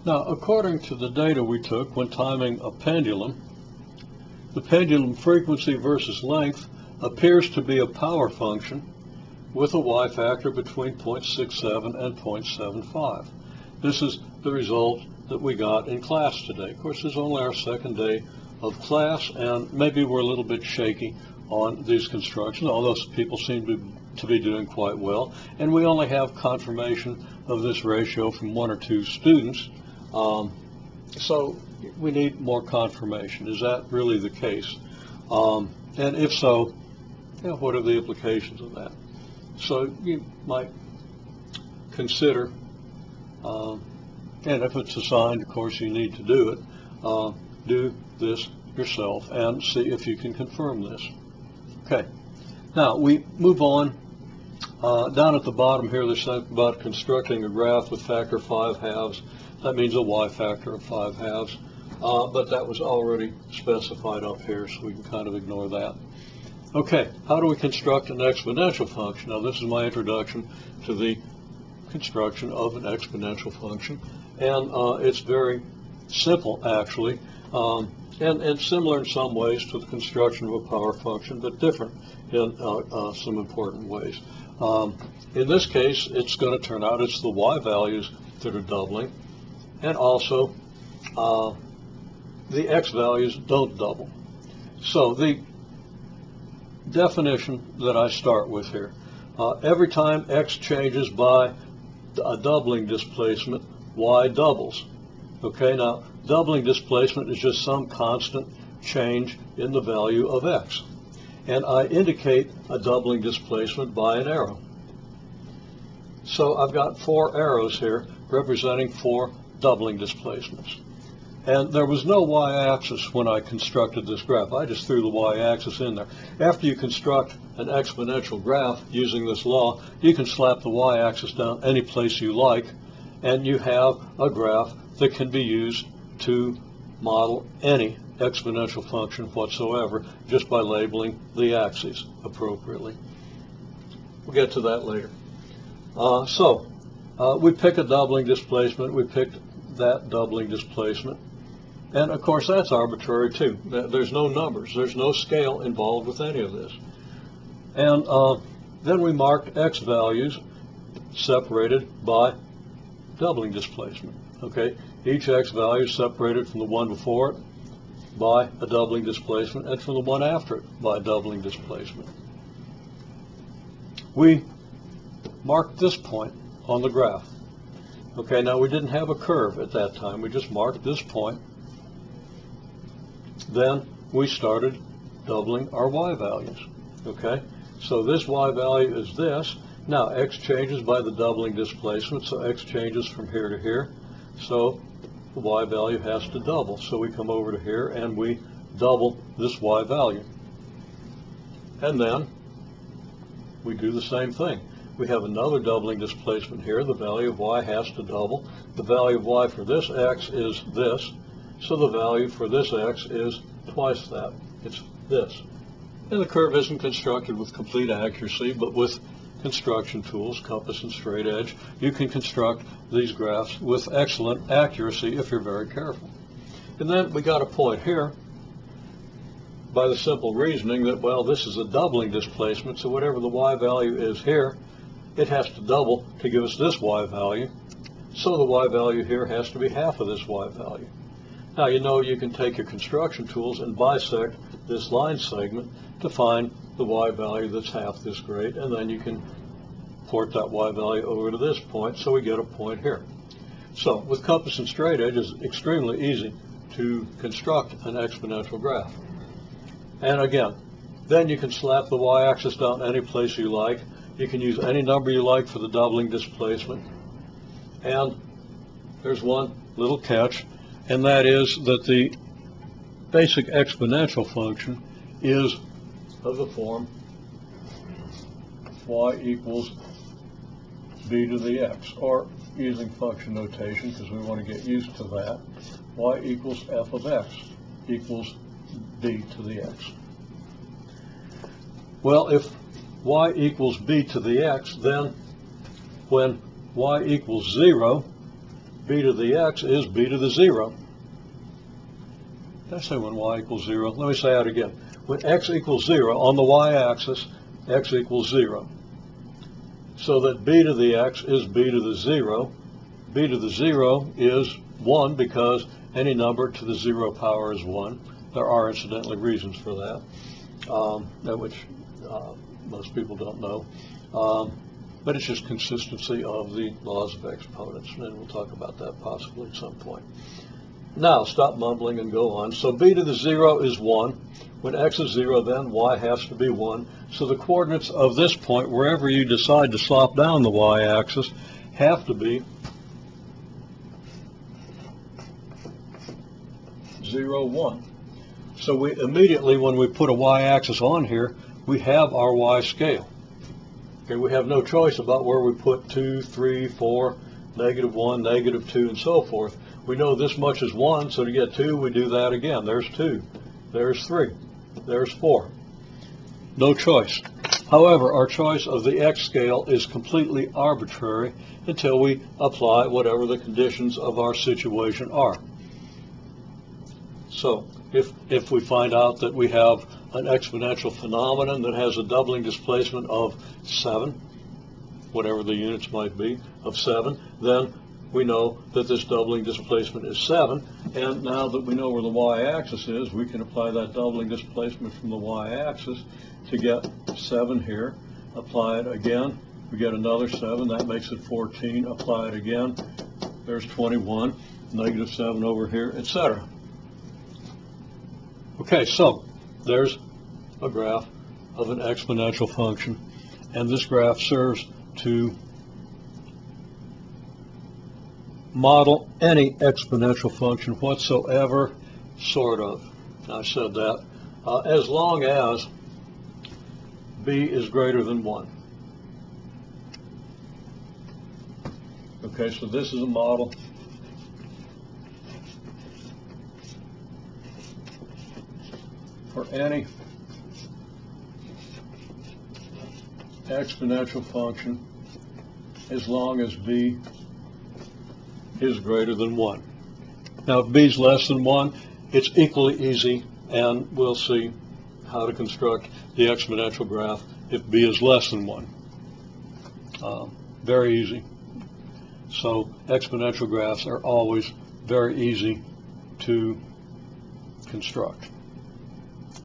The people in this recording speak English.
Now, according to the data we took when timing a pendulum, the pendulum frequency versus length appears to be a power function with a y factor between 0.67 and 0.75. This is the result that we got in class today. Of course, this is only our second day of class, and maybe we're a little bit shaky on these constructions, although people seem to be doing quite well. And we only have confirmation of this ratio from one or two students. So we need more confirmation. Is that really the case? And if so, what are the implications of that? So you might consider, and if it's assigned, of course you need to do it, do this yourself and see if you can confirm this. Okay, now we move on. Down at the bottom here, there's something about constructing a graph with factor 5/2. That means a y factor of 5/2, but that was already specified up here, so we can kind of ignore that. Okay, how do we construct an exponential function? Now, this is my introduction to the construction of an exponential function, and it's very simple, actually, and similar in some ways to the construction of a power function, but different in some important ways. In this case, it's going to turn out it's the y values that are doubling, and also the x values don't double. So the definition that I start with here, every time x changes by a doubling displacement, y doubles. Okay, now doubling displacement is just some constant change in the value of x. And I indicate a doubling displacement by an arrow. So I've got 4 arrows here representing 4 doubling displacements. And there was no y-axis when I constructed this graph. I just threw the y-axis in there. After you construct an exponential graph using this law, you can slap the y-axis down any place you like, and you have a graph that can be used to model any exponential function whatsoever just by labeling the axes appropriately. We'll get to that later. We pick a doubling displacement. We picked that doubling displacement. And of course, that's arbitrary too. There's no numbers. There's no scale involved with any of this. And then we marked x values separated by doubling displacement. Okay, each x value is separated from the one before it by a doubling displacement and from the one after it by a doubling displacement. We marked this point on the graph. Okay, now we didn't have a curve at that time. We just marked this point. Then we started doubling our y values. Okay, so this y value is this. Now x changes by the doubling displacement, so x changes from here to here. So the y value has to double. So we come over to here and we double this y value. And then we do the same thing. We have another doubling displacement here. The value of y has to double. The value of y for this x is this. So the value for this x is twice that. It's this. And the curve isn't constructed with complete accuracy, but with construction tools, compass and straight edge, you can construct these graphs with excellent accuracy if you're very careful. And then we got a point here by the simple reasoning that, well, this is a doubling displacement, so whatever the y value is here, it has to double to give us this y value. So the y value here has to be half of this y value. Now, you know, you can take your construction tools and bisect this line segment to find the y value that's half this great, and then you can port that y value over to this point, so we get a point here. So with compass and straight edge, it's extremely easy to construct an exponential graph. And again, then you can slap the y-axis down any place you like. You can use any number you like for the doubling displacement. And there's one little catch, and that is that the basic exponential function is of the form y equals b to the x, or using function notation because we want to get used to that, y equals f of x equals b to the x. Well, if y equals b to the x, then when y equals 0, b to the x is b to the 0. Did I say when y equals 0? Let me say that again. When x equals 0 on the y-axis, x equals 0. So that b to the x is b to the 0. b to the 0 is 1 because any number to the 0 power is 1. There are incidentally reasons for that, which most people don't know. But it's just consistency of the laws of exponents, and we'll talk about that possibly at some point. Now, stop mumbling and go on. So b to the 0 is 1. When x is 0, then y has to be 1. So the coordinates of this point, wherever you decide to slop down the y-axis, have to be 0, 1. So we immediately, when we put a y-axis on here, we have our y scale. Okay, we have no choice about where we put 2, 3, 4, -1, -2, and so forth. We know this much is 1, so to get 2, we do that again. There's 2. There's 3. There's 4. No choice. However, our choice of the x scale is completely arbitrary until we apply whatever the conditions of our situation are. So, if we find out that we have an exponential phenomenon that has a doubling displacement of 7, whatever the units might be, of 7, then we know that this doubling displacement is 7, and now that we know where the y-axis is, we can apply that doubling displacement from the y-axis to get 7 here. Apply it again, we get another 7, that makes it 14. Apply it again, there's 21, -7 over here, etc. Okay, so there's a graph of an exponential function, and this graph serves to model any exponential function whatsoever, sort of. I said that. As long as b is greater than 1. Okay, so this is a model for any exponential function as long as b is greater than 1. Now, if b is less than 1, it's equally easy, and we'll see how to construct the exponential graph if b is less than 1. Very easy. So exponential graphs are always very easy to construct.